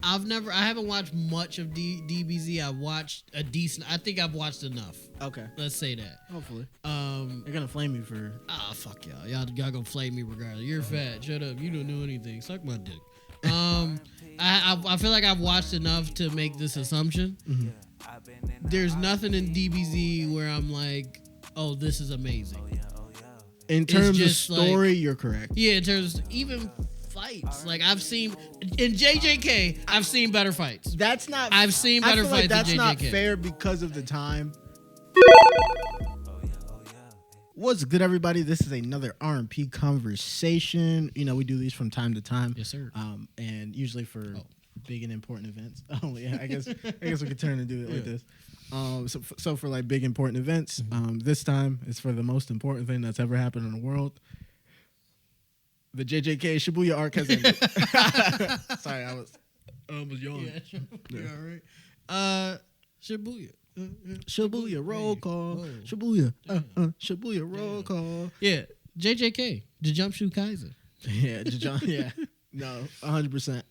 I haven't watched much of DBZ. I've watched a decent. I think I've watched enough. Okay. Let's say that. Hopefully. You're gonna flame me for. Fuck y'all. Y'all gonna flame me regardless. You're fat. Shut up. You don't know anything. Suck my dick. I feel like I've watched enough to make this assumption. Mm-hmm. There's nothing in DBZ where I'm like, oh, this is amazing. In terms of story, you're correct. Yeah, in terms of even fights. Like I've seen in JJK, I've seen better fights. That's not. I've seen better fights. Like that's in JJK. not fair because of the time. What's good, everybody? This is another R&P conversation. You know, we do these from time to time. Yes, sir. And usually for big and important events. Oh, yeah. I guess we could turn and do it like this. So for like big important events, this time it's for the most important thing that's ever happened in the world. The JJK Shibuya Arc has ended. Sorry, I was yawning. Yeah, all right. Shibuya. Shibuya roll call. Shibuya. Shibuya roll call. Yeah, JJK. JuJutsu Kaisen. Yeah, yeah. No, 100%.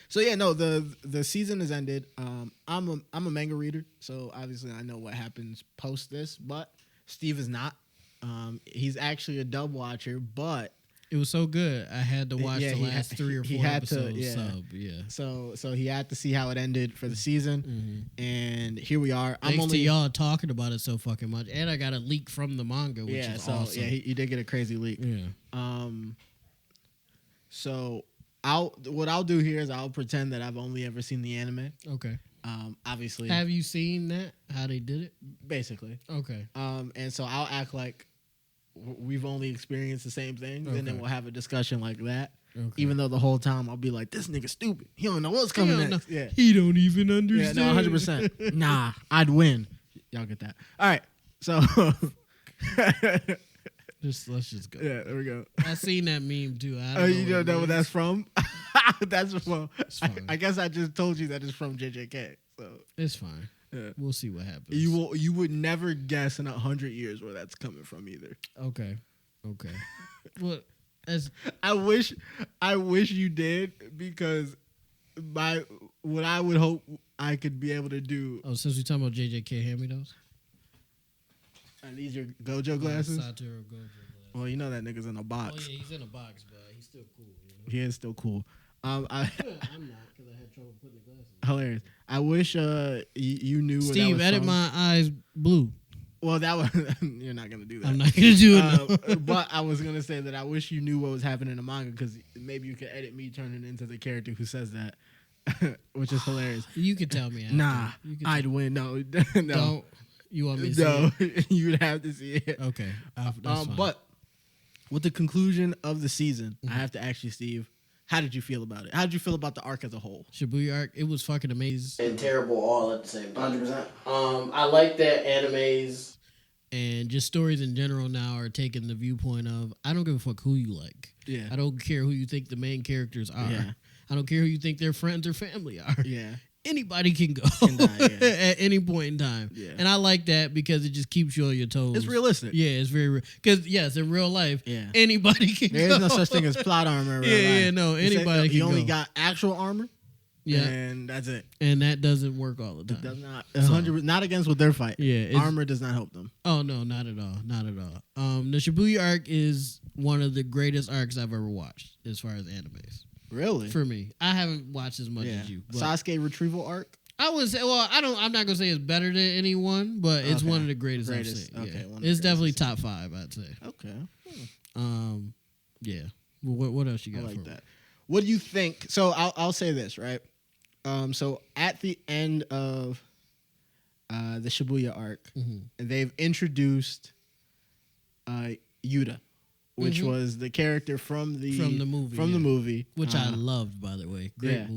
So yeah, no, the season has ended. I'm a manga reader, so obviously I know what happens post this, but Steve is not. He's actually a dub watcher, but it was so good. I had to watch the last 3 or 4 episodes. So he had to see how it ended for the season, and here we are. Thanks to y'all talking about it so fucking much, and I got a leak from the manga, which is awesome. Yeah, he did get a crazy leak. Yeah. So what I'll do here is I'll pretend that I've only ever seen the anime. Okay. Obviously. Have you seen that? How they did it? Basically. Okay. And so I'll act like we've only experienced the same thing, and then we'll have a discussion like that. Okay. Even though the whole time I'll be like, this nigga stupid. He don't know what's coming next. Yeah. He don't even understand. Yeah, no, 100%. Nah, I'd win. Y'all get that. All right. So let's just go. Yeah, there we go. I seen that meme too. You don't know what that's from? That's from. It's fine. I guess I just told you that it's from JJK. So it's fine. Yeah. We'll see what happens. You would never guess in 100 years where that's coming from either. Okay. Well, I wish you did, because what I would hope I could be able to do. Oh, since we talking about JJK, hand me those. Are these your Gojo glasses? Satoru Gojo glasses. Well, you know that nigga's in a box. Oh yeah, he's in a box, but he's still cool. You know? He is still cool. I'm not, because I had trouble putting the glasses on. Hilarious. I wish you knew. Steve, edit from. my eyes blue. Well, that was you're not gonna do that. I'm not gonna do it. No. But I was gonna say that I wish you knew what was happening in the manga, because maybe you could edit me turning into the character who says that, which is hilarious. You could tell me. After. Nah, I'd win. No, no. Don't. You want me to see it? You'd have to see it. Okay. That's fine. But with the conclusion of the season, I have to ask you, Steve, how did you feel about it? How did you feel about the arc as a whole? Shibuya Arc, it was fucking amazing. And terrible all at the same time. 100%. I like that animes and just stories in general now are taking the viewpoint of, I don't give a fuck who you like. Yeah. I don't care who you think the main characters are. Yeah. I don't care who you think their friends or family are. Yeah. Anybody can go at any point in time. Yeah. And I like that because it just keeps you on your toes. It's realistic. Yeah, it's very real. Because, yes, in real life, anybody can go. There is no such thing as plot armor in real life. Yeah, no, anybody can go. You only got actual armor, yeah, and that's it. And that doesn't work all the time. It does not. 100%, not against what they're fighting. Yeah, armor does not help them. Oh, no, not at all. Not at all. The Shibuya Arc is one of the greatest arcs I've ever watched as far as animes. Really? For me. I haven't watched as much as you. Sasuke retrieval arc? I would say, I'm not gonna say it's better than anyone, but it's one of the greatest I've seen. Okay, yeah. It's definitely top 5, I'd say. Okay. Yeah. Well, what else you got? I like that. What do you think? So I'll say this, right? So at the end of the Shibuya arc, they've introduced Yuta, which was the character from the movie, which I loved, by the way. Great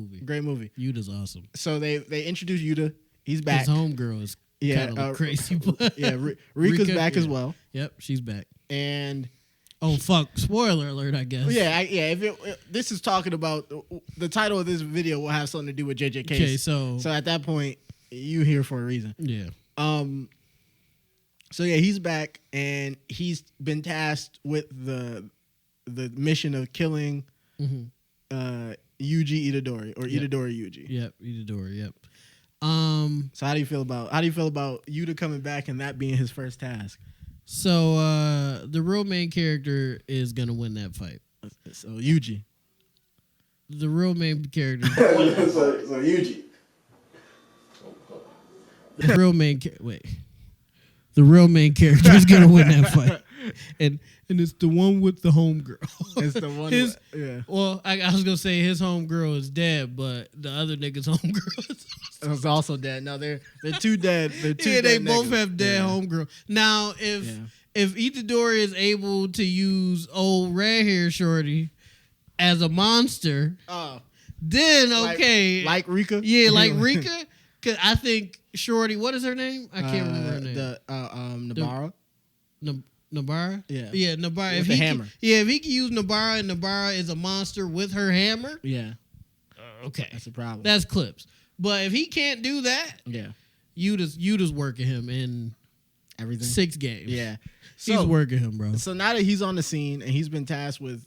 movie. Yuta's awesome. So they introduced Yuta. He's back. His homegirl is kind of crazy. Rika's back as well. Yep, she's back. And fuck! Spoiler alert, I guess. Yeah. If this is talking about the title of this video, will have something to do with JJK. Okay, so at that point, you here for a reason. Yeah. So yeah, he's back, and he's been tasked with the mission of killing Yuji Itadori or Yep. Itadori Yuji. Yep, Itadori. Yep. So how do you feel about Yuta coming back and that being his first task? So the real main character is gonna win that fight. So Yuji. The real main character. so Yuji. The real main The real main character is gonna win that fight, and it's the one with the homegirl. It's the one. Yeah. Well, I was gonna say his homegirl is dead, but the other nigga's homegirl is also dead. No, they're two dead. They're two. Yeah, they dead both niggas. have dead homegirl. Now, if Itadori is able to use old red hair shorty as a monster, then okay, like Rika. Yeah, like Rika. Cause I think Shorty, what is her name? I can't remember her name. Nabara. Nabara? Yeah. Nabara. With the hammer. If he can use Nabara and Nabara is a monster with her hammer. Yeah. Okay. That's a problem. That's clips. But if he can't do that, Yuta's working him in everything. 6 games. Yeah. He's working him, bro. So now that he's on the scene and he's been tasked with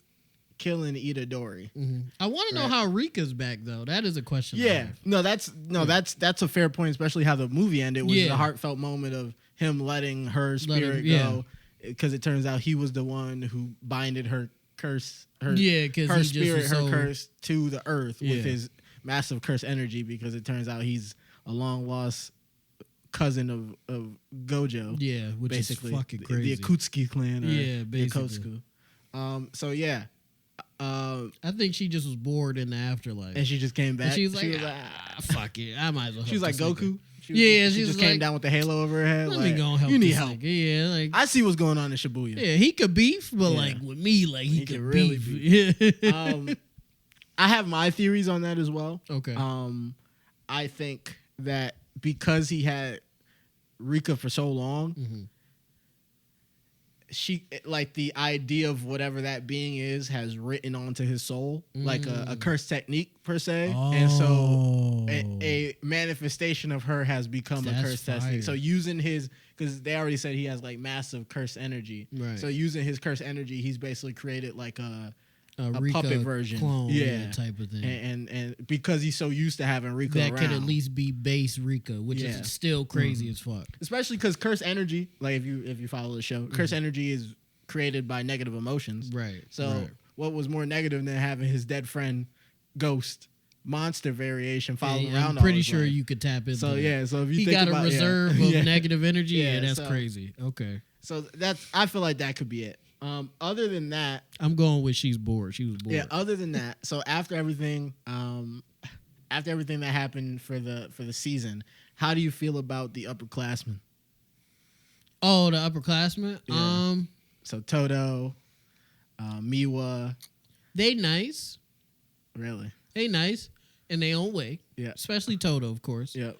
killing Itadori. Mm-hmm. I want to know how Rika's back though. That is a question. Yeah, that's a fair point, especially how the movie ended. Was a heartfelt moment of him letting her spirit go, because it turns out he was the one who binded her curse, her spirit, her curse to the earth with his massive curse energy. Because it turns out he's a long lost cousin of Gojo. Yeah, which basically is fucking crazy. The Akutsuki clan. Basically. So yeah. I think she just was bored in the afterlife, and she just came back. And she was like, "Fuck it, I might as well." She was like Goku. She just like, came down with the halo over her head. Let me go help. You need help. Yeah, like I see what's going on in Shibuya. Yeah, he could beef, but like with me, like he could really beef. I have my theories on that as well. Okay. I think that because he had Rika for so long. Mm-hmm. She like the idea of whatever that being is has written onto his soul like a curse technique per se, and so a manifestation of her has become a curse technique. So using his, because they already said he has like massive curse energy, right? So using his curse energy, he's basically created like a Rika puppet version, clone, type of thing. And because he's so used to having Rika that around, could at least be base Rika, which is still crazy as fuck. Especially because curse energy, like if you follow the show, curse energy is created by negative emotions, right? So what was more negative than having his dead friend ghost monster variation following around? I'm pretty sure you could tap into. So so if you he think got about a reserve of negative energy, that's crazy. Okay, so I feel like that could be it. Other than that, I'm going with she's bored. She was bored. Yeah. Other than that, so after everything that happened for the season, how do you feel about the upperclassmen? Oh, the upperclassmen. Yeah. So Todo, Miwa, they nice. Really? They nice in their own way. Yeah. Especially Todo, of course. Yeah.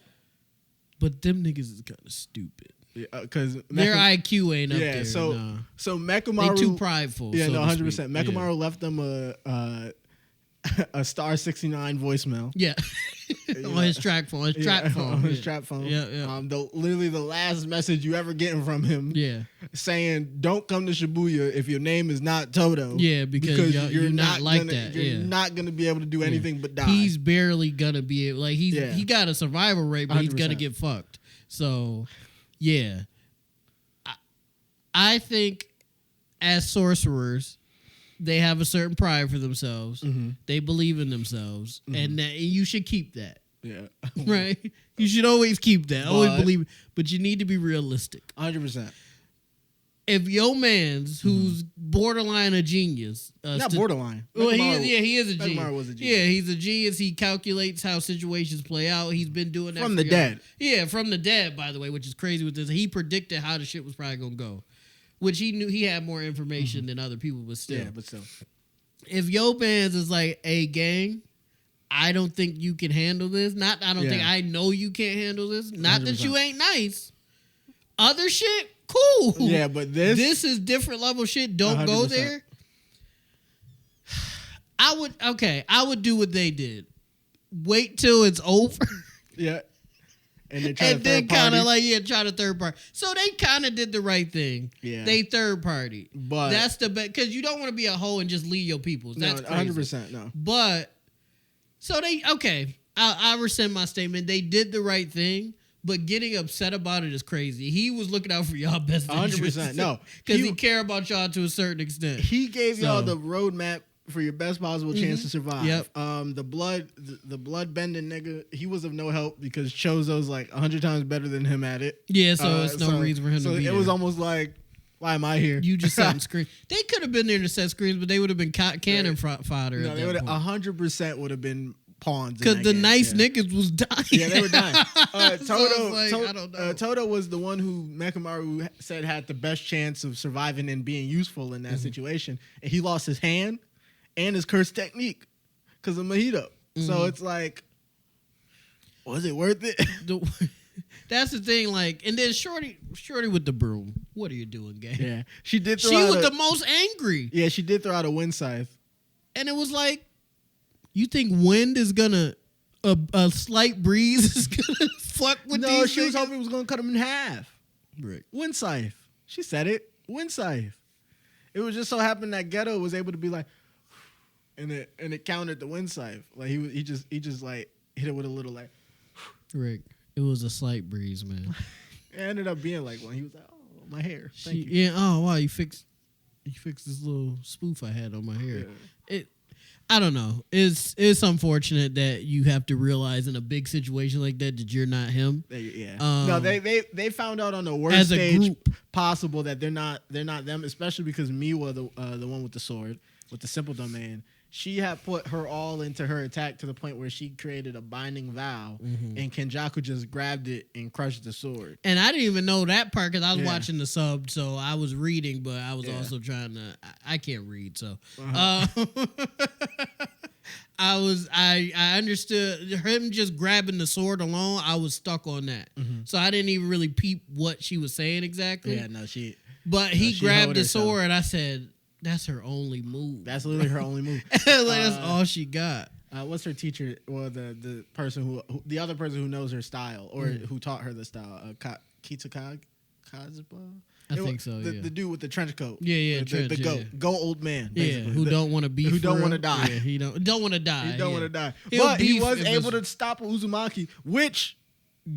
But them niggas is kind of stupid. Because their IQ ain't up there. So Mekamaru, they too prideful. Yeah, so 100%. Mekamaru left them a star 69 voicemail. Yeah, on his track phone. On his trap phone. Yeah. Literally the last message you ever getting from him. Yeah, saying don't come to Shibuya if your name is not Todo. Yeah, because you're not like that. You're not gonna be able to do anything but die. He's barely gonna be able. Like he got a survival rate, but 100%. He's gonna get fucked. So. Yeah, I think as sorcerers, they have a certain pride for themselves. Mm-hmm. They believe in themselves, and you should keep that. Yeah, right. You should always keep that. Always believe, but you need to be realistic. 100%. If your man's who's borderline a genius, not borderline. Well, he is a genius. Mekamaru was a genius. Yeah, he's a genius. He calculates how situations play out. He's been doing that from the dead. Yeah, from the dead. By the way, which is crazy with this. He predicted how the shit was probably gonna go, which he knew he had more information than other people. But still, if your man's is like, "Hey, gang, I don't think you can handle this. Not, I don't think I know you can't handle this. Not 100%. That you ain't nice. Other shit." Cool. Yeah, but this is different level shit. Don't 100%. Go there. I would do what they did. Wait till it's over. Yeah. And then kind of like try to third party. So they kind of did the right thing. Yeah. They third party. But that's the best, because you don't want to be a hoe and just leave your people. That's 100%. No. But So I rescind my statement. They did the right thing, but getting upset about it is crazy. He was looking out for y'all best interests. 100%. No. Because he care about y'all to a certain extent. He gave y'all the roadmap for your best possible chance to survive. Yep. The blood bending nigga, he was of no help because Chozo's like 100 times better than him at it. Yeah, so it's no reason for him to be it there. was almost like, why am I here? You just setting screens. They could have been there to set screens, but they would have been cannon fodder. No, they would have 100% would have been pawns. Because the nice niggas was dying. Yeah, they were dying. Toto, Toto was the one who Mechamaru said had the best chance of surviving and being useful in that situation, and he lost his hand and his curse technique because of Mojito. So it's like, was it worth it? That's the thing. Like, and then Shorty with the broom. What are you doing, gang? Yeah, she did. She was the most angry. Yeah, she did throw out a wind scythe, and it was like, you think wind is gonna a slight breeze is gonna fuck with these? No, she was niggas? hoping it was gonna cut them in half. Right. Wind scythe. She said it. Wind scythe. It was just so happened that Ghetto was able to be like, and it countered the wind scythe. Like he just like hit it with a little like. Rick, it was a slight breeze, man. It ended up being like one. He was like, "Oh, my hair." Thank you. Yeah. Oh wow, you fixed this little spoof I had on my hair. Yeah. I don't know. It's unfortunate that you have to realize in a big situation like that you're not him. Yeah. No, they found out on the worst stage possible that they're not them, especially because Miwa, the one with the sword, with the simple domain, she had put her all into her attack to the point where she created a binding vow, and Kenjaku just grabbed it and crushed the sword. And I didn't even know that part because I was watching the sub, so I was reading, but I was also trying to. I can't read, so I understood him just grabbing the sword alone. I was stuck on that, so I didn't even really peep what she was saying exactly. Yeah, no, she. But he grabbed the sword, and I said, "That's her only move. That's literally her only move. That's all she got." What's her teacher? Well, the person who the other person who knows her style or who taught her the style? Kazuba. I think so. The dude with the trench coat. Yeah, the go old man. Basically. Yeah, who don't want to be. Who don't want to die. Yeah, he don't want to die. He don't want to die. But he was able to stop Uzumaki, which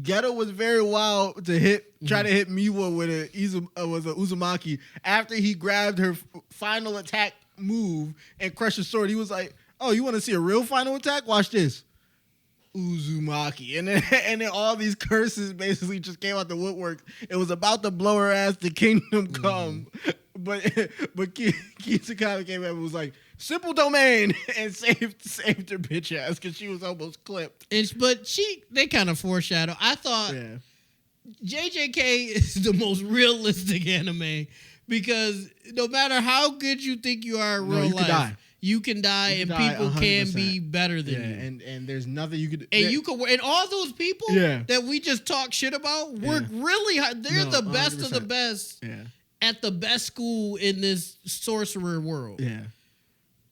Geto was very wild to try to hit Miwa with a Uzumaki after he grabbed her final attack move and crushed the sword. He was like, "Oh, you want to see a real final attack? Watch this." Uzumaki, and then all these curses basically just came out the woodwork. It was about to blow her ass to Kingdom Come, but Kitsukami came up and was like, "Simple domain," and saved her bitch ass because she was almost clipped. But they kind of foreshadow. I thought JJK is the most realistic anime because no matter how good you think you are in real life. You can die, and people 100%. Can be better than you. And there's nothing you could. And all those people that we just talk shit about work really hard. They're the best 100%. Of the best at the best school in this sorcerer world. Yeah,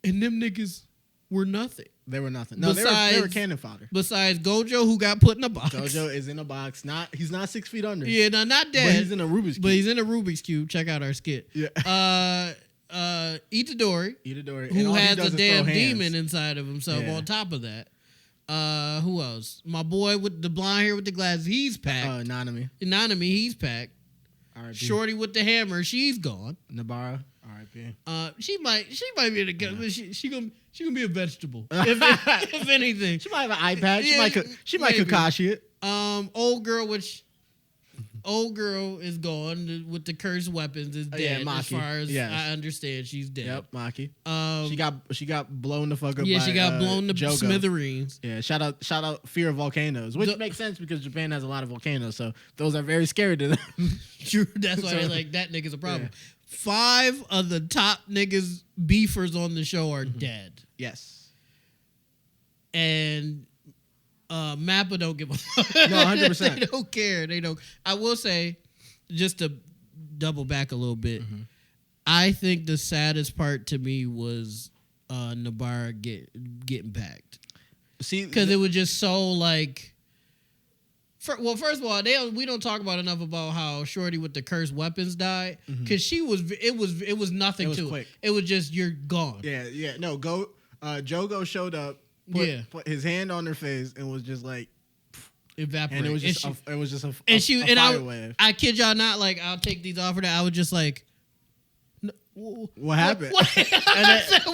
and them niggas were nothing. They were nothing. No, they were cannon fodder. Besides Gojo, who got put in a box. Gojo is in a box. He's not 6 feet under. Yeah, no, not dead. But he's in a Rubik's Cube. But he's in a Rubik's Cube. Check out our skit. Yeah. Itadori, who has a damn demon inside of himself. On top of that, who else? My boy with the blonde hair with the glasses, he's packed. Nanami, he's packed. R.I.P. Shorty with the hammer, she's gone. Nabara, R.I.P. She might be in a good, but she gonna be a vegetable. If anything, she might have an eye patch. She might Kakashi it. Old girl is gone with the cursed weapons. Is dead as far as I understand. She's dead. Yep, Maki. She got blown the fuck up. Yeah, by, she got blown to Jogo. Smithereens. Yeah, shout out fear of volcanoes, which makes sense because Japan has a lot of volcanoes, so those are very scary to them. True, that's why like that nigga's a problem. Yeah. 5 of the top niggas beefers on the show are dead. Yes, and. Mappa don't give a fuck. No, 100%. They don't care. They don't. I will say, just to double back a little bit, I think the saddest part to me was Nabara getting packed. See, because it was just so like. First of all, we don't talk about enough about how Shorty with the cursed weapons died because it was nothing to it. It was just you're gone. Yeah. No, Jogo showed up. put his hand on her face and was just like evaporate. And it was just a fire wave. I kid y'all not, like I'll take these off of that. I was just like, what happened? What?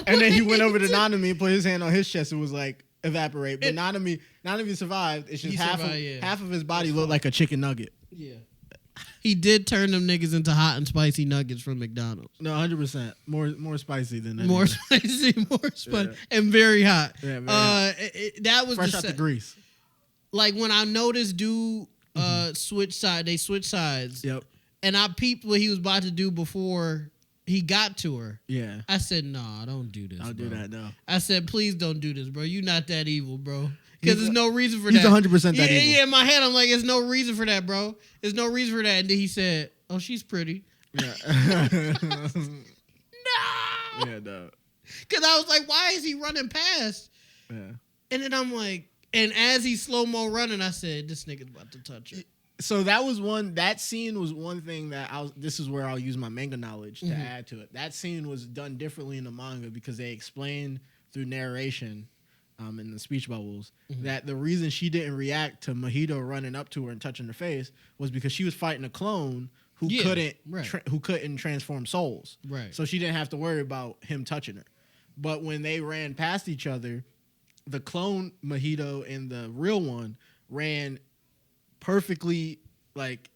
And then he went over to Nanami and put his hand on his chest and was like, evaporate. But Nanami survived. It's just half of his body looked like a chicken nugget. Yeah. He did turn them niggas into hot and spicy nuggets from McDonald's. No, 100%. More spicy than that. More spicy, and very hot. Yeah, that was fresh out the grease. Like when I noticed dude switch sides. Yep. And I peeped what he was about to do before he got to her. Yeah. I said, nah, don't do this. Don't do that, no. I said, please don't do this, bro. You're not that evil, bro. Because there's no reason for he's that. He's 100% that evil. Yeah, in my head, I'm like, there's no reason for that, bro. There's no reason for that. And then he said, oh, she's pretty. Yeah. No. Yeah, no. Because I was like, why is he running past? Yeah. And then I'm like, and as he's slow-mo running, I said, this nigga's about to touch her. So that scene was one thing that this is where I'll use my manga knowledge to add to it. That scene was done differently in the manga because they explained through narration in the speech bubbles that the reason she didn't react to Mahito running up to her and touching her face was because she was fighting a clone who couldn't transform souls. Right. So she didn't have to worry about him touching her. But when they ran past each other, the clone Mahito and the real one ran perfectly like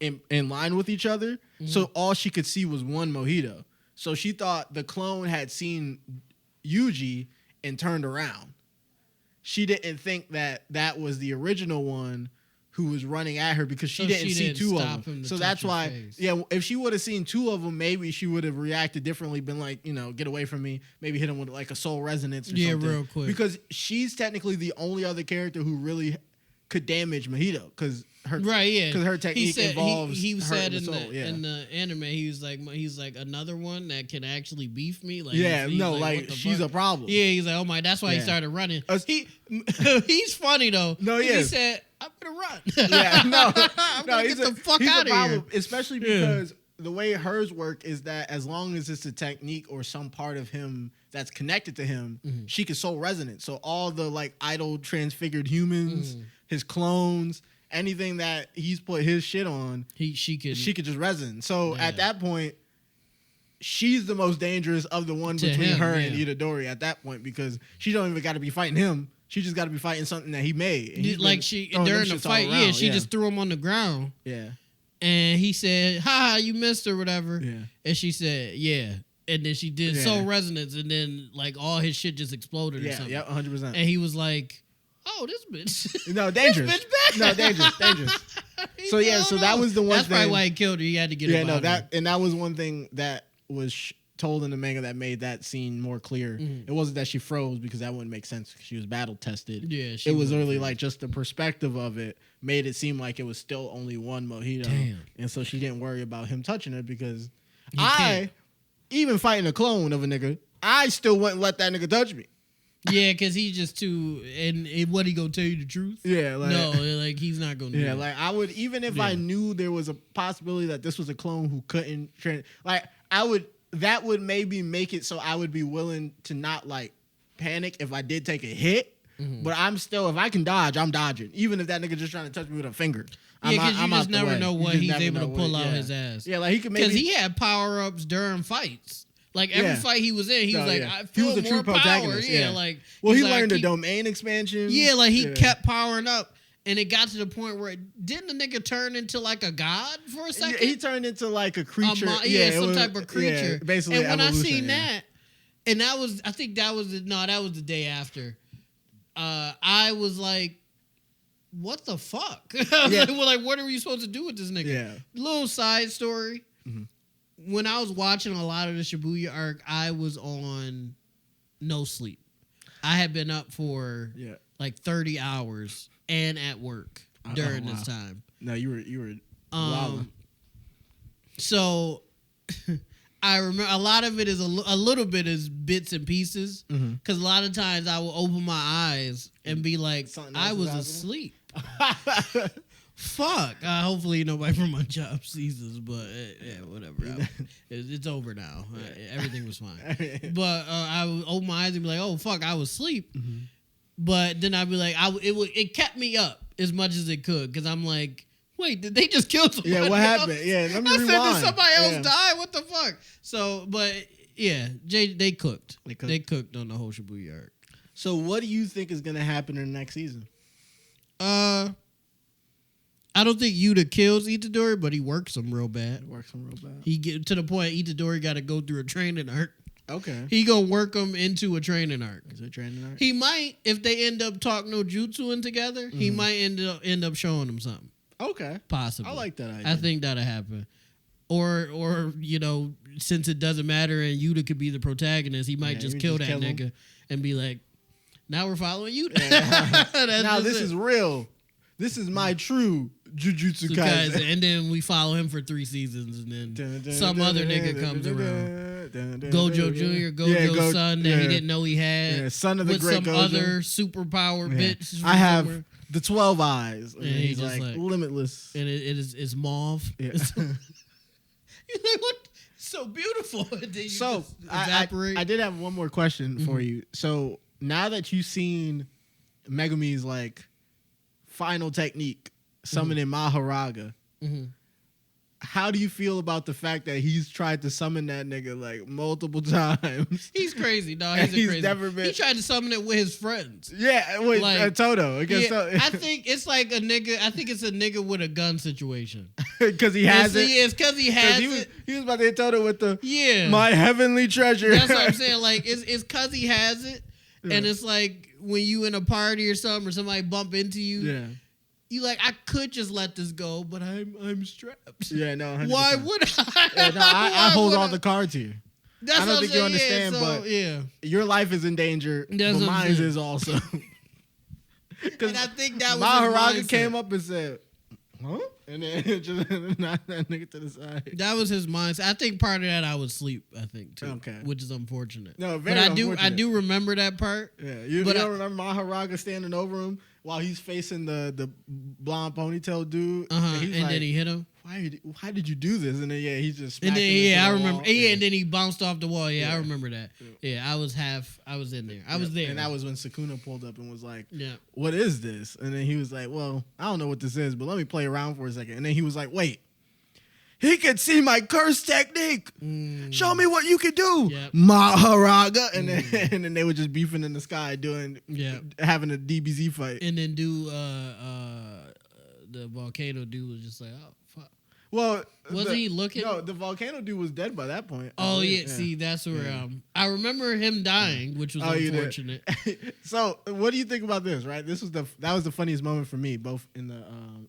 in line with each other. So all she could see was one Mojito. So she thought the clone had seen Yuji and turned around. She didn't think that was the original one who was running at her because she didn't see two of them. So that's why, if she would have seen two of them, maybe she would have reacted differently, been like, get away from me, maybe hit him with like a soul resonance or something. Real quick. Because she's technically the only other character who really could damage Mahito because her technique involves he said in the soul. in the anime he's like another one that can actually beef me. Like she's a problem. Yeah, he's like, oh my, that's why he started running. He's funny though. No, he said, I'm gonna run. Yeah, no, I'm gonna get the fuck out of here. Especially because the way hers work is that as long as it's a technique or some part of him that's connected to him, she can soul resonate. So all the like idle transfigured humans, his clones, anything that he's put his shit on, she could just resonate. So at that point, she's the most dangerous of the one between her and Itadori at that point because she don't even got to be fighting him. She just got to be fighting something that he made. Like during the fight, she just threw him on the ground. Yeah. And he said, "Ha, you missed or whatever." Yeah. And she said, "Yeah." And then she did soul resonance, and then like all his shit just exploded or something. Yeah, 100%. And he was like, "Oh, this bitch." No, dangerous. This bitch bad. No, dangerous. So that was the one. That's probably why he killed her. He had to get her. That was one thing that was told in the manga that made that scene more clear. It wasn't that she froze because that wouldn't make sense. She was battle tested. Yeah, it was really like just the perspective of it made it seem like it was still only one Mojito. Damn. And so she didn't worry about him touching her because even fighting a clone of a nigga, I still wouldn't let that nigga touch me. Yeah, because he's just too. And what, he gonna tell you the truth? Yeah, like he's not gonna. Yeah, like I would, even if I knew there was a possibility that this was a clone who couldn't that would maybe make it so I would be willing to not like panic if I did take a hit. But I'm still, if I can dodge, I'm dodging. Even if that nigga just trying to touch me with a finger. Yeah, because you just never know what he's able to pull out his ass. Yeah, like he could maybe. Because he had power ups during fights. Like every fight he was in, he was like, I feel he was a more true power. protagonist. Yeah, like. Well, he learned the domain expansion. Yeah, like he kept powering up. And it got to the point where didn't the nigga turn into like a god for a second? He turned into like a creature. Some type of creature. Yeah, basically, and when I seen that, and that was, I think that was the day after. I was like, what the fuck? Like, what are we supposed to do with this nigga? Yeah. Little side story. When I was watching a lot of the Shibuya Arc, I was on no sleep. I had been up for like 30 hours and at work during this time. No, you were wild. So I remember a lot of it is a little bit is bits and pieces because a lot of times I will open my eyes and be like, I was asleep. Fuck. Hopefully nobody from my job sees this, but whatever. It's over now. Everything was fine. But I would open my eyes and be like, oh fuck, I was asleep. But then I'd be like, it kept me up as much as it could because I'm like, wait, did they just kill somebody? Yeah, what else? happened? Yeah, let me rewind. Did somebody else die? What the fuck? So, but yeah, they cooked. They cooked on the whole Shibuya arc. So, what do you think is gonna happen in the next season? I don't think Yuta kills Itadori, but he works him real bad. He get to the point Itadori got to go through a training arc. Okay. He gonna work him into a training arc. Is it a training arc? He might, if they end up talking no jutsuing together, he might end up showing him something. Okay. Possibly. I like that idea. I think that'll happen. Or since it doesn't matter and Yuta could be the protagonist, he might just kill that nigga and be like, now we're following Yuta. Yeah. Now this is real. This is my true JuJutsu Kaisen. And then we follow him for 3 seasons, and then some other nigga comes around. Gojo Jr., Gojo's son that he didn't know he had. Yeah, son of the great some Gojo. Other superpower bitch. I have the 12 eyes. And he's just like limitless. And it's mauve. Yeah. You're like, what? So beautiful. And then you just evaporate. I did have one more question for you. So now that you've seen Megumi's like final technique, summoning Maharaga, how do you feel about the fact that he's tried to summon that nigga like multiple times? He's crazy, dog. He's crazy. Never been. He tried to summon it with his friends. Yeah, with Toto. I think it's like a nigga. I think it's a nigga with a gun situation. Because he has it. It's because he has it. He was about to hit Toto with the my heavenly treasure. That's what I'm saying. Like it's because he has it, and it's like when you in a party or something, or somebody bump into you. Yeah. You like, I could just let this go, but I'm strapped. Yeah, no. 100%. Why would I? Yeah, no, I hold all the cards here. That's I don't think you understand, but your life is in danger. But mine is also. And I think that was Maharaga came up and said, "Huh?" And then just knocked that nigga to the side. That was his mindset. I think part of that I would sleep. I think too. Okay, which is unfortunate. No, very unfortunate. I do remember that part. Yeah, you don't remember Maharaga standing over him while he's facing the blonde ponytail dude, and then he hit him. Why did you do this? And then he just and then I remember. Wall. Yeah, and then he bounced off the wall. Yeah, I remember that. Yeah, I was in there. I was there. And that was when Sukuna pulled up and was like, "Yeah, what is this?" And then he was like, "Well, I don't know what this is, but let me play around for a second." And then he was like, "Wait, he could see my curse technique. Show me what you can do, Maharaga." And then they were just beefing in the sky, having a DBZ fight. And then the volcano dude was just like, "Oh fuck." Well, wasn't he looking? No, the volcano dude was dead by that point. Oh yeah. See, that's where I remember him dying, which was unfortunate. So, what do you think about this? Right, that was the funniest moment for me. Both in the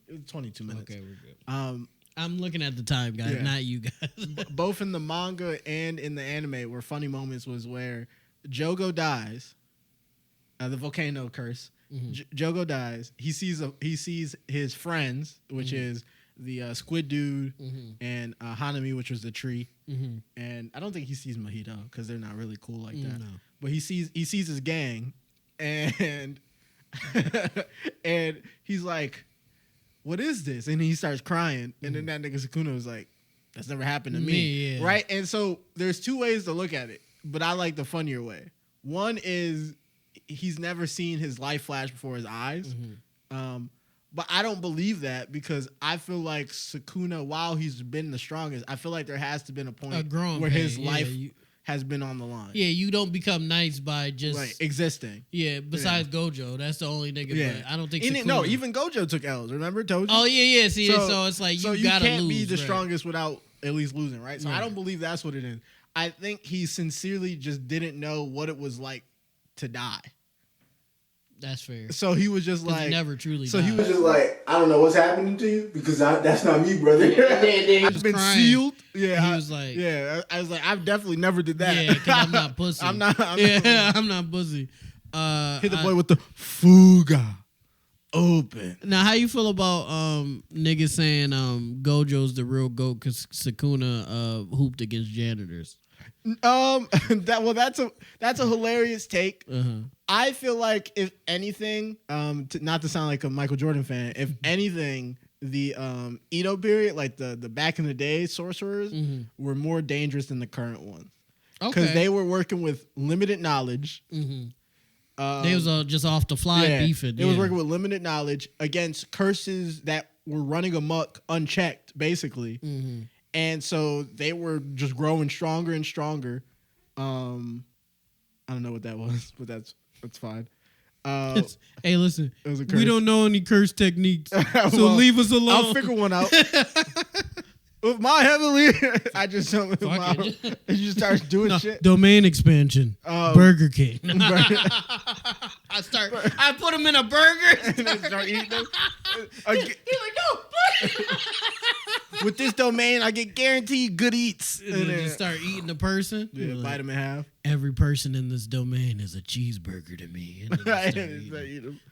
it was 22 minutes. Okay, we're good. I'm looking at the time, guys, not you guys. Both in the manga and in the anime, where funny moments was where Jogo dies, the volcano curse. Jogo dies. He sees his friends, which is the squid dude and Hanami, which was the tree. And I don't think he sees Mahito because they're not really cool like that. No. But he sees his gang, and and he's like, "What is this?" And he starts crying, and then that nigga Sukuna was like, "That's never happened to me." Right? And so there's 2 ways to look at it, but I like the funnier way. One is he's never seen his life flash before his eyes. But I don't believe that because I feel like Sukuna, while he's been the strongest, I feel like there has to been a point where his life has been on the line. Yeah, you don't become nice by just existing. Yeah, besides Gojo, that's the only nigga. Yeah. But I don't think no, even Gojo took L's. Remember, told you? Oh yeah. See, so it's like you gotta can't lose, be the strongest without at least losing, right? So I don't believe that's what it is. I think he sincerely just didn't know what it was like to die. That's fair. So he was just like, he never truly. So died. he was just like, I don't know what's happening to you because that's not me, brother. I've been sealed. Yeah, he was like, I was like, I've definitely never did that. Yeah, because I'm not pussy. I'm not pussy. Hit the boy with the fuga open. Now, how you feel about niggas saying Gojo's the real GOAT because Sukuna hooped against janitors? That's a hilarious take. I feel like if anything, not to sound like a Michael Jordan fan, if anything, the Edo period, like the back in the day sorcerers, were more dangerous than the current ones because they were working with limited knowledge. They was just off the fly beefing. It was working with limited knowledge against curses that were running amok unchecked, basically. Mm-hmm. And so they were just growing stronger and stronger. I don't know what that was, but that's fine. Hey, listen, we don't know any curse techniques, so leave us alone. I'll figure one out. With my heavenly, I just you just start doing shit. Domain expansion. Burger King. I put them in a burger and then start eating them. He's like, no. With this domain, I get guaranteed good eats. And then just start eating the person. Yeah, bite them in half. Every person in this domain is a cheeseburger to me.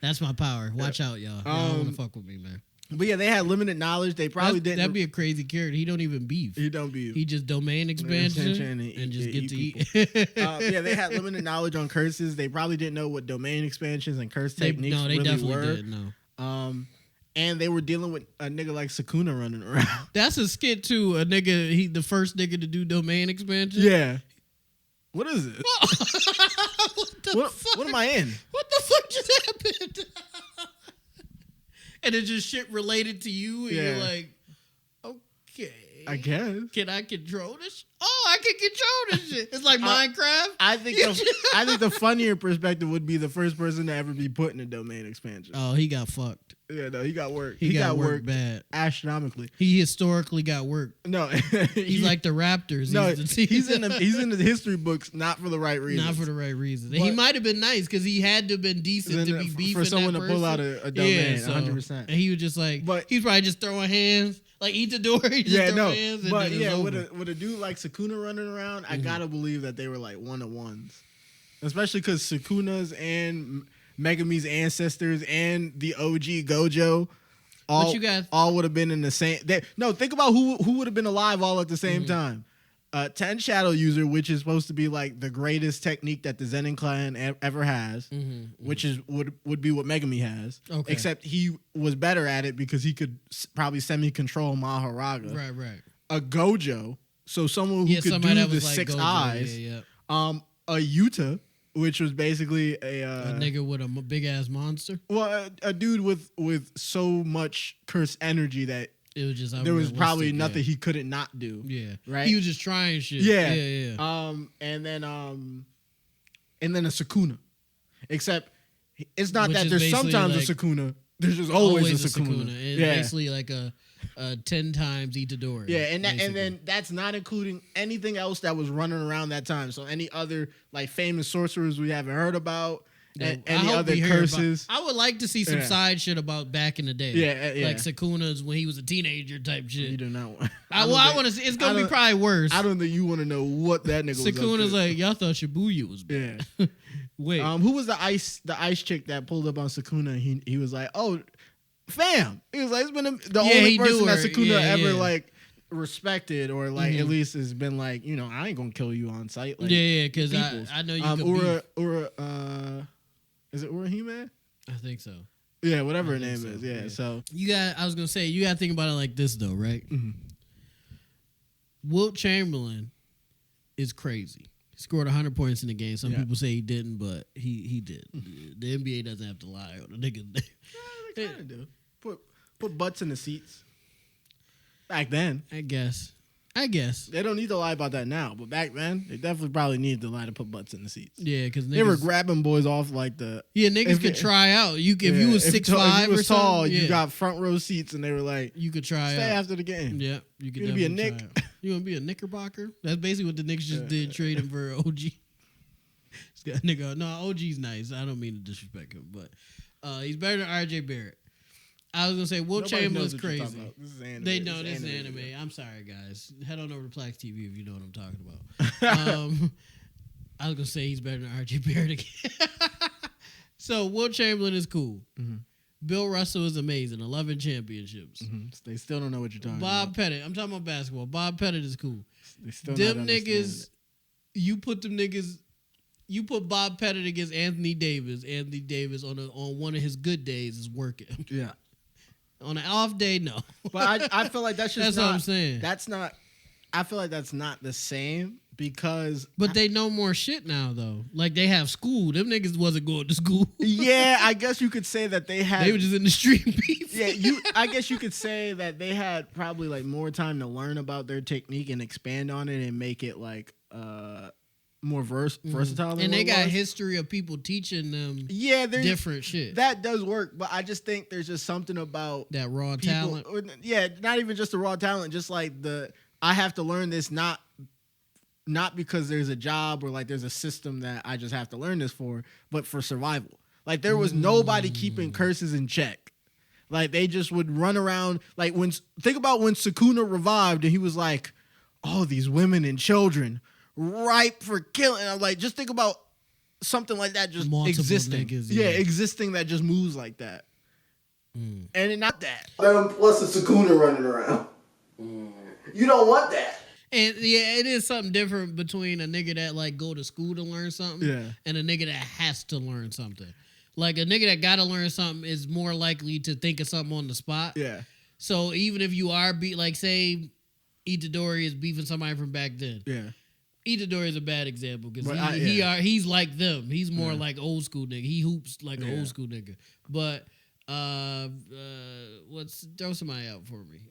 That's my power. Watch out, y'all. Y'all want to fuck with me, man. But yeah, they had limited knowledge. They probably didn't. That'd be a crazy character. He don't even beef. He don't beef. He just domain expansion and just get to eat. Yeah, they had limited knowledge on curses. They probably didn't know what domain expansions and curse techniques really definitely were. Didn't know. And they were dealing with a nigga like Sukuna running around. That's a skit too. A nigga, the first nigga to do domain expansion. Yeah. What is it? What am I in? What the fuck just happened? And it's just shit related to you, and you're like, okay, I guess. Can I control this? Oh, I can control this shit. It's like Minecraft. I think the funnier perspective would be the first person to ever be put in a domain expansion. Oh, he got fucked. Yeah, no, he got worked. He got worked bad, astronomically. He historically got worked. No, he's like the Raptors. No, he's in the history books, not for the right reason. Not for the right reason. He might have been nice because he had to have been decent to be beefing for someone that to pull out a domain. 100%. And he was just like, he's probably just throwing hands. Like Itadori, hands. And but yeah, with a dude like Sukuna running around, I gotta believe that they were like 1-on-1s, especially because Sukuna's and Megami's ancestors and the OG Gojo all would have been in the same. Think about who would have been alive all at the same time. Ten Shadow User, which is supposed to be like the greatest technique that the Zenin clan ever has, which is would be what Megami has. Okay. Except he was better at it because he could probably semi-control Maharaga. Right. A Gojo, so someone who could do the like 6 Gojo, eyes. A Yuta, which was basically a nigga with a big ass monster. Well, a dude with so much cursed energy that it was just there was probably nothing he couldn't not do. Yeah, right. He was just trying shit. Yeah. And then a Sukuna, except it's not that there's sometimes like, a Sukuna. There's just always a Sukuna. It's basically like a 10 times Itadori. Yeah, and then that's not including anything else that was running around that time. So any other like famous sorcerers we haven't heard about, and any other curses. I would like to see some side shit about back in the day. Yeah. Like Sukuna's when he was a teenager type shit. You do not want. I want to see. It's gonna be probably worse. I don't think you want to know what that nigga was up to. Sukuna's like, y'all thought Shibuya was bad. Yeah. Wait. Who was the ice chick that pulled up on Sukuna? And he was like, oh, fam. He was like, it's been the only person that Sukuna ever like respected or like at least has been like, I ain't gonna kill you on sight. Like, because I know you could is it Urahime? I think so. Yeah, whatever her name is. Yeah, so I was gonna say you gotta think about it like this though, right? Mm-hmm. Wilt Chamberlain is crazy. He scored 100 points in the game. Some people say he didn't, but he did. The NBA doesn't have to lie on the nigga. They kind of do. Put butts in the seats. Back then, I guess they don't need to lie about that now, but back then they definitely probably needed to lie to put butts in the seats. Yeah, because they were grabbing boys off like the niggas could try out. If you was 6'5" or tall, you got front row seats, and they were like, you could try stay out after the game. Yeah, you could be a Nick. You want to be a Knickerbocker? That's basically what the Knicks just did, trade him for OG. Nigga, no, OG's nice. I don't mean to disrespect him, but he's better than RJ Barrett. I was gonna say Wilt Chamberlain's crazy. This is anime. They know this is anime. I'm sorry, guys. Head on over to PLAX TV if you know what I'm talking about. I was gonna say he's better than RJ Barrett again. So Wilt Chamberlain is cool. Mm-hmm. Bill Russell is amazing. 11 championships. Mm-hmm. They still don't know what you're talking about. Bob Pettit. I'm talking about basketball. Bob Pettit is cool. They still them niggas. You put Bob Pettit against Anthony Davis. Anthony Davis on one of his good days is working. Yeah. On an off day, no. But I feel like that's just what I'm saying. That's not. I feel like that's not the same. But they know more shit now, though. Like, they have school. Them niggas wasn't going to school. Yeah, I guess you could say that they had... They were just in the street beefing. Yeah, I guess you could say that they had probably, like, more time to learn about their technique and expand on it and make it, like, more versatile than and they got was. History of people teaching them different shit. That does work, but I just think there's just something about... That raw people, talent. Yeah, not even just the raw talent, just, like, I have to learn this not because there's a job or like there's a system that I just have to learn this for, but for survival. Like there was nobody keeping curses in check. Like they just would run around. Like think about when Sukuna revived and he was like, "Oh, these women and children ripe for killing." And I'm like, just think about something like that just multiple existing. Niggas, existing that just moves like that. And it not that. Plus a Sukuna running around. You don't want that. And yeah, it is something different between a nigga that like go to school to learn something and a nigga that has to learn something. Like a nigga that gotta learn something is more likely to think of something on the spot. Yeah. So even if you are like say Itadori is beefing somebody from back then. Yeah. Itadori is a bad example because he's like them. He's more like old school nigga. He hoops like an old school nigga. But throw somebody out for me.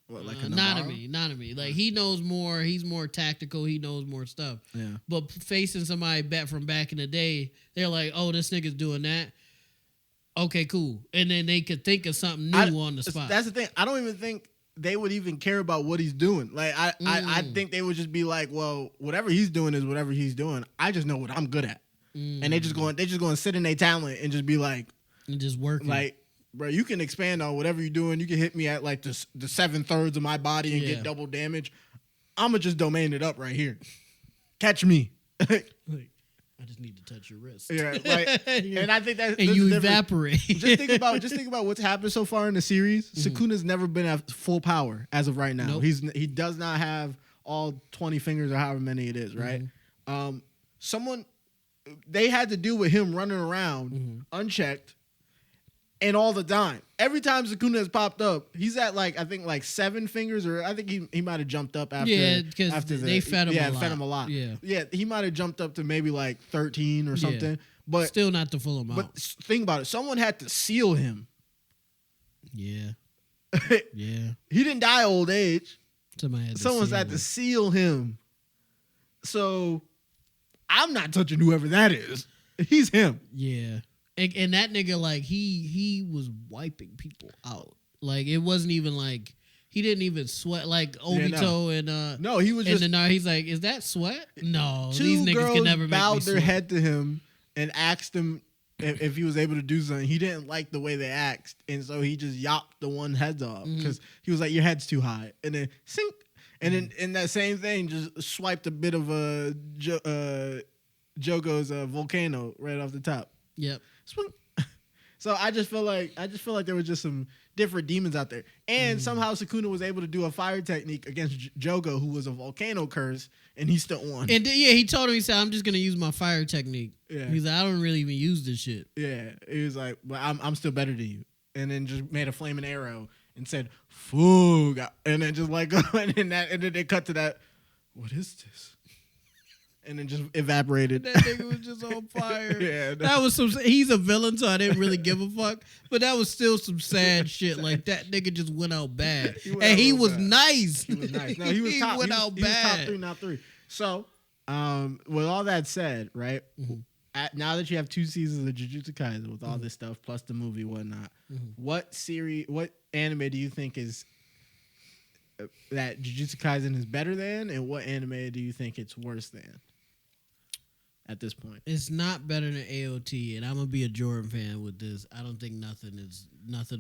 Like Nanami. Like he knows more. He's more tactical. He knows more stuff. Yeah. But facing somebody from back in the day, they're like, "Oh, this nigga's doing that." Okay, cool. And then they could think of something new on the spot. That's the thing. I don't even think they would even care about what he's doing. Like I think they would just be like, "Well, whatever he's doing is whatever he's doing. I just know what I'm good at." And they just going to sit in their talent and just be like, and just working. Like, bro, you can expand on whatever you're doing. You can hit me at like the 7/3 of my body and get double damage. I'ma just domain it up right here. Catch me. Like, I just need to touch your wrist. Yeah, like, and I think that and you evaporate. Just think about what's happened so far in the series. Sukuna's never been at full power as of right now. Nope. He does not have all 20 fingers or however many it is, right? They had to deal with him running around unchecked and all the time. Every time Sukuna has popped up, he's at like I think like 7 fingers, or I think he might have jumped up after. Yeah, because they fed him a lot. fed him a lot. Yeah, he might have jumped up to maybe like 13 or something. But still not the full amount. But think about it. Someone had to seal him. Yeah. Yeah. He didn't die old age. Someone's had to seal him. So I'm not touching whoever that is. He's him. Yeah. And that nigga, like, he was wiping people out. Like, it wasn't even like, he didn't even sweat. Like, Obito and... No, he was just... And then he's like, is that sweat? No, these niggas can never make me bowed their sweat. head to him and asked him if he was able to do something. He didn't like the way they asked, and so he just yopped the one heads off because he was like, your head's too high. And then, sink. And then in that same thing, just swiped a bit of Jogo's volcano right off the top. Yep. So I just feel like there was just some different demons out there, and somehow Sukuna was able to do a fire technique against Jogo, who was a volcano curse, and he still won. And he told him, he said, "I'm just gonna use my fire technique." Yeah. He's like, "I don't really even use this shit." Yeah, he was like, "Well, I'm still better than you," and then just made a flaming arrow and said, "Fuga," and then just like and then they cut to that. What is this? And then just evaporated. That nigga was just on fire. Yeah, that was some. He's a villain, so I didn't really give a fuck. But that was still some sad shit. Like that nigga just went out bad, and he was nice. He was nice. No, he was top. He was top 3, not 3. So, with all that said, right? Now that you have 2 seasons of JuJutsu Kaisen with all this stuff plus the movie, and whatnot, what anime do you think is that JuJutsu Kaisen is better than, and what anime do you think it's worse than? At this point, it's not better than AOT, and I'm gonna be a Jordan fan with this. I don't think nothing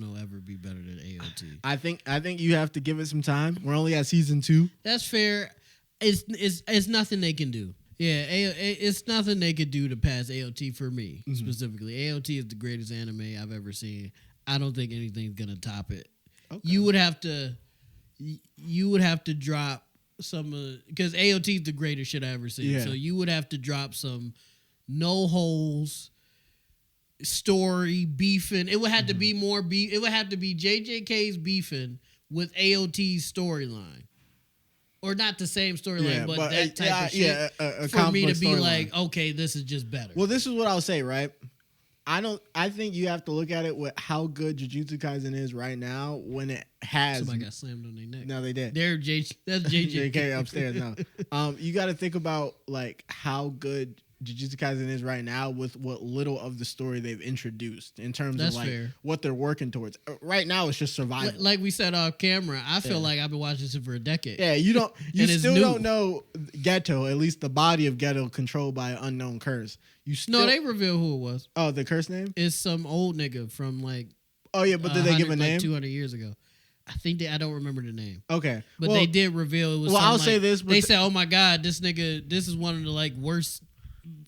will ever be better than AOT. I think you have to give it some time. We're only at season 2. That's fair. It's nothing they can do. Yeah, it's nothing they could do to pass AOT for me specifically. AOT is the greatest anime I've ever seen. I don't think anything's gonna top it. Okay. You would have to drop some because AOT is the greatest shit I ever seen. Yeah. So you would have to drop some no holes story beefing. It would have to be more It would have to be JJK's beefing with AOT's storyline, or not the same storyline, but that type of shit. Yeah, for me to be like, okay, this is just better. Well, this is what I'll say, right? I think you have to look at it with how good Jujutsu Kaisen is right now when it has. Somebody got slammed on their neck. No, they did. That's JJ. JK upstairs now. You got to think about like how good Jujutsu Kaisen is right now with what little of the story they've introduced in terms of like what they're working towards. Right now, it's just survival. Like we said off camera, I feel like I've been watching this for a decade. Yeah, you still don't know Geto, at least the body of Geto controlled by an unknown curse. No, they reveal who it was. Oh, the curse name? It's some old nigga from like. Oh yeah, but did they give a name? 200 years ago. I think I don't remember the name. Okay, but they did reveal it was. Well, I'll say this. They said, "Oh my god, this nigga, this is one of the like worst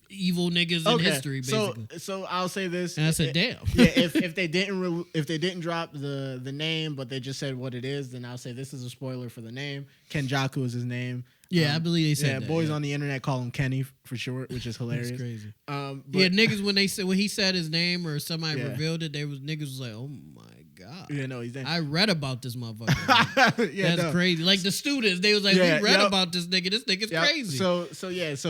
evil niggas in history." Basically, so I'll say this. And I said, "Damn." Yeah, if they didn't drop the name, but they just said what it is, then I'll say this is a spoiler for the name. Kenjaku is his name. Yeah, I believe they said that. Yeah, boys on the internet call him Kenny for short, which is hilarious. That's crazy. But niggas when he said his name or somebody revealed it, niggas was like, "Oh my god." Yeah, no, he's there. I read about this motherfucker. That's crazy. Like the students, they was like, "We read about this nigga. This nigga's crazy." So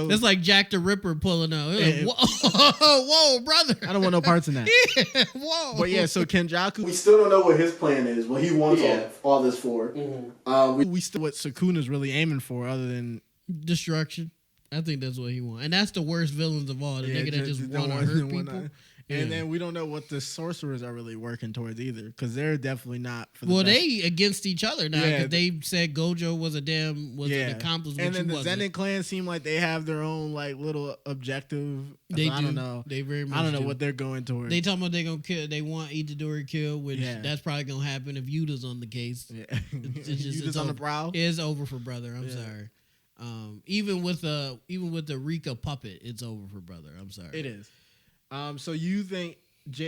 it's like Jack the Ripper pulling out. Like, whoa, brother. I don't want no parts in that. Yeah, whoa. But yeah, so Kenjaku, we still don't know what his plan is, what he wants all this for. Mm-hmm. We still what Sukuna's really aiming for, other than destruction. I think that's what he wants, and that's the worst villains of all. The nigga that just want to hurt people. And then we don't know what the sorcerers are really working towards either, because they're definitely not. For the best. They against each other now, because they said Gojo was an accomplice. And then the Zenin clan seem like they have their own like little objective. They I don't know. They very much I don't know what they're going towards. They talking about they gonna kill. They want Itadori killed, which that's probably gonna happen if Yuda's on the case. Yeah, Yuda's on the prowl. It's over for brother. I'm sorry. Even with the Rika puppet, it's over for brother. I'm sorry. It is. So you think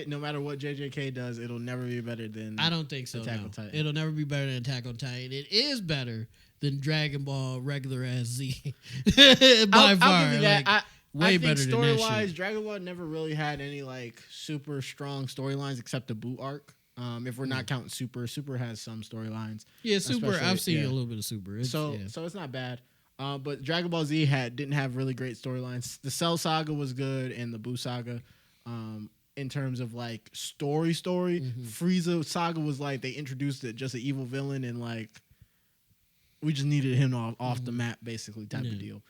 no matter what JJK does, it'll never be better than I don't think so. Attack on Titan. It'll never be better than Attack on Titan. It is better than Dragon Ball regular ass Z by far. I'll give you that. Like, way better than that shit. Story wise, Dragon Ball never really had any like super strong storylines except the Boot arc. If we're not counting Super has some storylines. Yeah, Super. I've seen a little bit of Super. So it's not bad. But Dragon Ball Z didn't have really great storylines. The Cell Saga was good, and the Buu Saga, in terms of like story. Frieza Saga was like they introduced just an evil villain, and like we just needed him off the map, basically type of deal.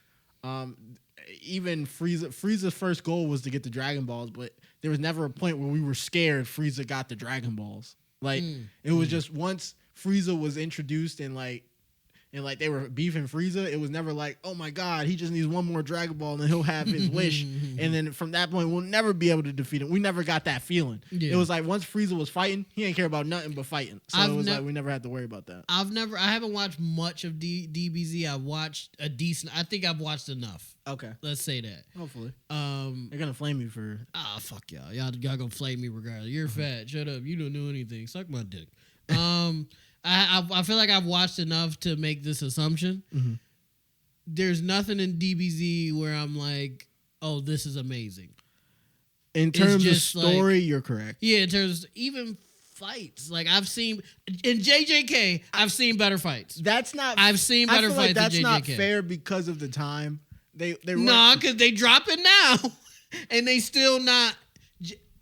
Even Frieza's first goal was to get the Dragon Balls, but there was never a point where we were scared Frieza got the Dragon Balls. Like it was just once Frieza was introduced and they were beefing Frieza, it was never like, oh my god, he just needs one more Dragon Ball and then he'll have his wish. And then from that point, we'll never be able to defeat him. We never got that feeling. Yeah. It was like once Frieza was fighting, he didn't care about nothing but fighting. So it was like we never had to worry about that. I haven't watched much of DBZ. I watched a decent. I think I've watched enough. Okay, let's say that. Hopefully, they're gonna flame me for. Fuck y'all. Y'all gonna flame me regardless. You're fat. Shut up. You don't know anything. Suck my dick. I feel like I've watched enough to make this assumption. Mm-hmm. There's nothing in DBZ where I'm like, oh, this is amazing. In terms of story, you're correct. Yeah, in terms of even fights. Like I've seen in JJK, I've seen better fights. I've seen better fights. That's in JJK. Not fair because of the time. Because they drop it now, and they still not.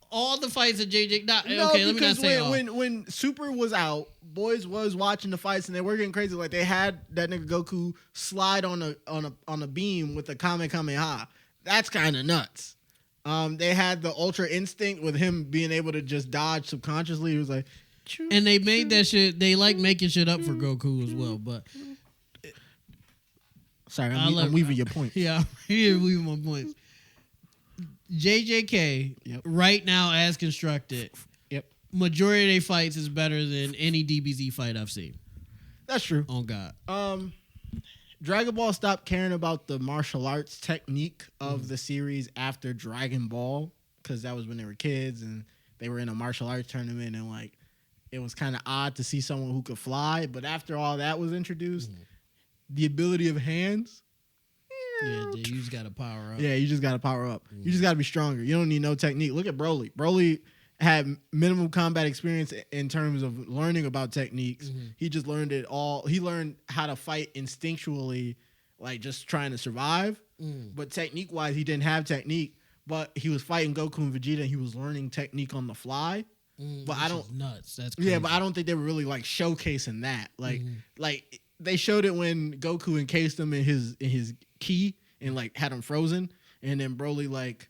All the fights at JJ. Let me not say all. When Super was out, boys was watching the fights and they were getting crazy. Like they had that nigga Goku slide on a beam with a Kamehameha. That's kind of nuts. They had the Ultra Instinct with him being able to just dodge subconsciously. He was like, and they made that shit. They like making shit up for Goku as well. But sorry, I'm weaving your points. Yeah, you're weaving my points. JJK right now as constructed, majority of their fights is better than any DBZ fight I've seen. That's true. Oh God. Dragon Ball stopped caring about the martial arts technique of the series after Dragon Ball, because that was when they were kids and they were in a martial arts tournament, and like it was kind of odd to see someone who could fly. But after all that was introduced, the ability of hands. Yeah, you just gotta power up. Yeah, you just gotta power up. You just gotta be stronger. You don't need no technique. Look at Broly. Broly had minimal combat experience in terms of learning about techniques. He just learned it all. He learned how to fight instinctually, like just trying to survive. But technique wise, he didn't have technique. But he was fighting Goku and Vegeta, and he was learning technique on the fly. But I don't nuts. That's crazy. Yeah, but I don't think they were really like showcasing that. Like they showed it when Goku encased him in his ki and like had him frozen, and then Broly like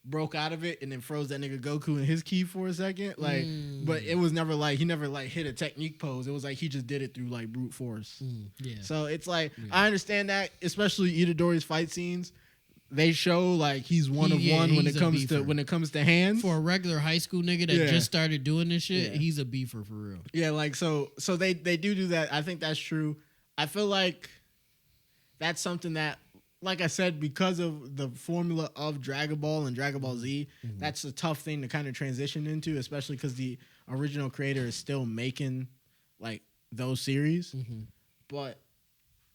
broke out of it and then froze that nigga Goku in his ki for a second. Like, but it was never like he never like hit a technique pose. It was like he just did it through like brute force. Yeah. So it's like I understand that, especially Itadori's fight scenes. They show like he's one of one when it comes to hands. For a regular high school nigga that just started doing this shit, he's a beefer for real. Yeah, like so they do that. I think that's true. I feel like that's something that, like I said, because of the formula of Dragon Ball and Dragon Ball Z, that's a tough thing to kind of transition into, especially because the original creator is still making like those series. But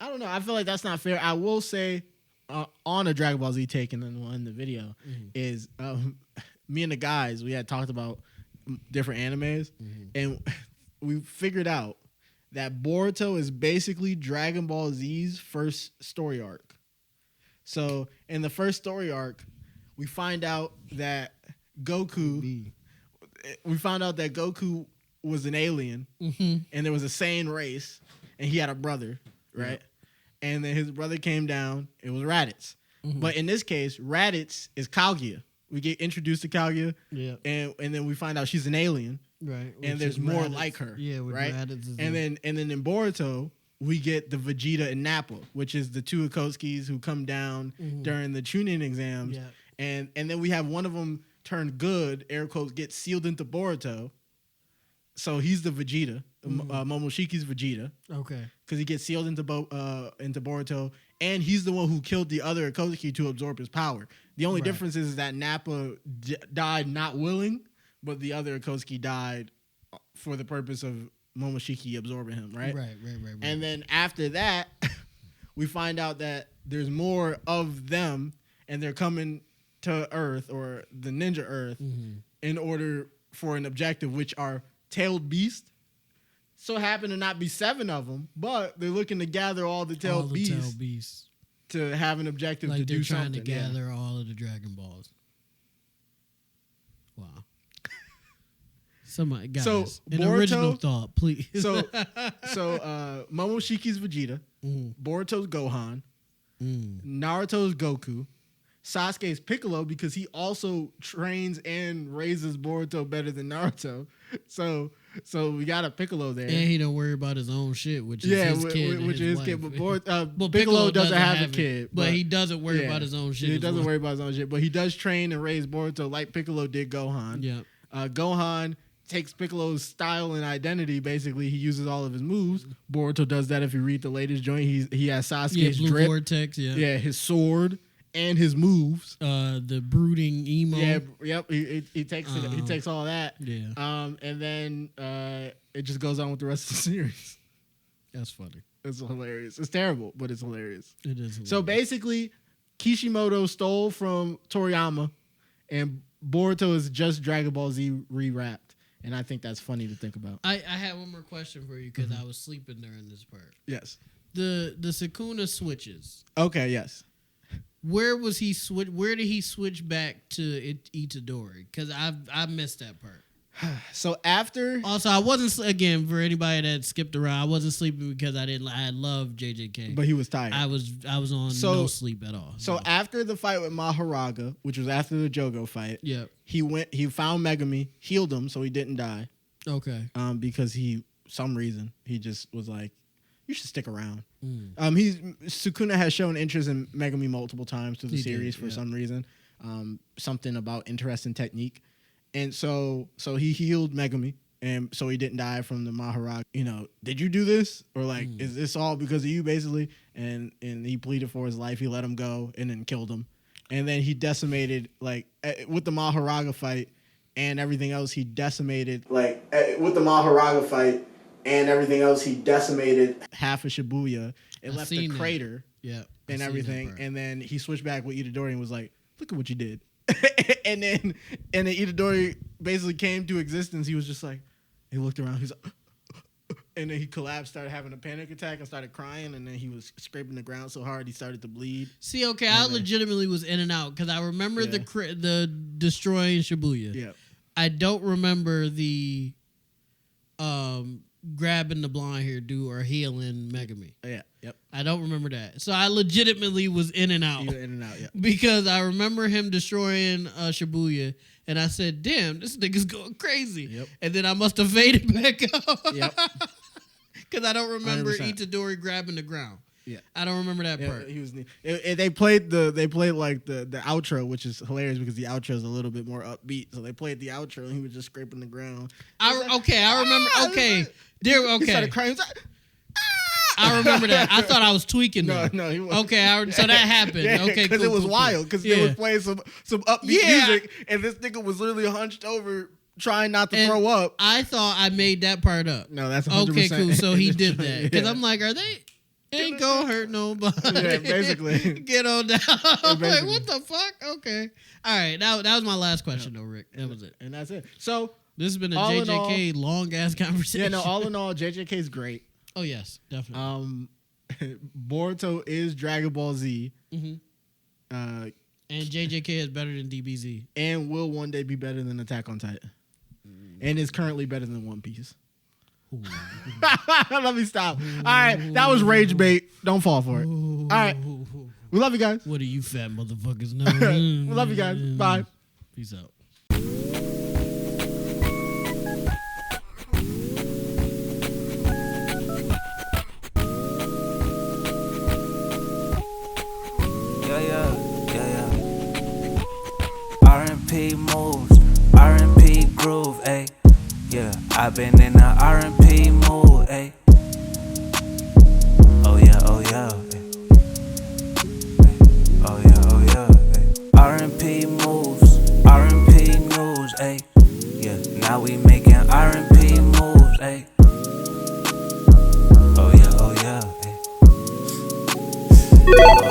I don't know. I feel like that's not fair. I will say on a Dragon Ball Z take and then in the video is me and the guys, we had talked about different animes and we figured out that Boruto is basically Dragon Ball Z's first story arc. So in the first story arc, we find out that Goku was an alien and there was a Saiyan race and he had a brother, right? And then his brother came down. It was Raditz. But in this case, Raditz is Kaguya. We get introduced to Kaguya, and then we find out she's an alien, right? And there's more like her, right? And then in Boruto, we get the Vegeta and Nappa, which is the two Akatsuki's who come down during the Chunin exams, and then we have one of them turn good, air quotes, get sealed into Boruto. So he's the Vegeta, Momoshiki's Vegeta. Okay. Because he gets sealed into Boruto, and he's the one who killed the other Akatsuki to absorb his power. The only difference is that Nappa died not willing, but the other Akatsuki died for the purpose of Momoshiki absorbing him, right? Right. And then after that, we find out that there's more of them, and they're coming to Earth, or the Ninja Earth, in order for an objective, which are tailed beasts. So happen to not be 7 of them, but they're looking to gather all the tailed beasts to have an objective to do something. Like they're trying to gather all of the Dragon Balls. Wow. Somebody, guys, an original thought, please. So Momoshiki's Vegeta, Boruto's Gohan, Naruto's Goku, Sasuke's Piccolo, because he also trains and raises Boruto better than Naruto. So we got a Piccolo there, and he don't worry about his own shit, which is his kid, which is his kid. But Piccolo doesn't have a kid, but he doesn't worry about his own shit. He doesn't worry about his own shit, but he does train and raise Boruto like Piccolo did Gohan. Yeah, Gohan takes Piccolo's style and identity. Basically, he uses all of his moves. Boruto does that. If you read the latest joint, he has Sasuke's Blue drip, Vortex, his sword. And his moves, the brooding emo. He takes it. He takes all that. And then it just goes on with the rest of the series. That's funny. It's hilarious. It's terrible, but it's hilarious. It is hilarious. So basically, Kishimoto stole from Toriyama, and Boruto is just Dragon Ball Z rewrapped. And I think that's funny to think about. I had one more question for you because I was sleeping during this part. Yes. The Sukuna switches. Okay. Yes. Where was he switch? Where did he switch back to Itadori? Because I missed that part. So after, also I wasn't, again, for anybody that skipped around, I wasn't sleeping because I loved JJK, but he was tired. I was on no sleep at all. So after the fight with Maharaga, which was after the Jogo fight, he found Megami, healed him so he didn't die. Okay. Because he just was like, you should stick around. Sukuna has shown interest in Megami multiple times through the series for some reason. Something about interest in technique. And so he healed Megami, and so he didn't die from the Maharaga. Did you do this? Or is this all because of you, basically? And he pleaded for his life. He let him go and then killed him. And then he decimated, with the Maharaga fight and everything else, he decimated, with the Maharaga fight and everything else, he decimated half of Shibuya and left a crater and everything. And then he switched back with Itadori and was like, look at what you did. and then Itadori basically came to existence, he was just like, he looked around, he's like, and then he collapsed, started having a panic attack, and started crying, and then he was scraping the ground so hard he started to bleed. See, okay, I legitimately was in and out because I remember the destroying Shibuya. Yeah, I don't remember the grabbing the blonde hair dude or healing Megami. Yeah, yep. I don't remember that. So I legitimately was in and out. You were in and out, yeah. Because I remember him destroying Shibuya, and I said, damn, this nigga's going crazy. Yep. And then I must have faded back out. Yep. Because I don't remember 100%. Itadori grabbing the ground. Yeah, I don't remember that part. He was. They played like the outro, which is hilarious because the outro is a little bit more upbeat. So they played the outro, and he was just scraping the ground. I remember. Okay, He started crying. He was like, I remember that. I thought I was tweaking. No, though. he wasn't. Okay, so that happened. Yeah, okay, because it was wild. Because they was playing some upbeat music, and this nigga was literally hunched over, trying not to throw up. I thought I made that part up. No, that's 100%. Okay, cool. So he did that because I'm like, are they? Ain't gonna hurt nobody. Yeah, basically. Get on down. I'm like, what the fuck? Okay. All right. That was my last question, though, Rick. That was it. And that's it. So this has been a JJK long ass conversation. Yeah, no. All in all, JJK is great. Oh yes, definitely. Boruto is Dragon Ball Z. Mm-hmm. And JJK is better than DBZ. And will one day be better than Attack on Titan. And is currently better than One Piece. Let me stop. All right, that was rage bait. Don't fall for it. All right, we love you guys. What do you fat motherfuckers know? We love you guys. Bye. Peace out. Yeah. R&P moves, R&P groove, ayy. Yeah, I've been in the R&P mood, ayy. Oh yeah, ayy. Oh yeah, ayy. R&P moves, R&P news, ayy. Yeah, now we making R&P moves, ayy. Oh yeah, ayy.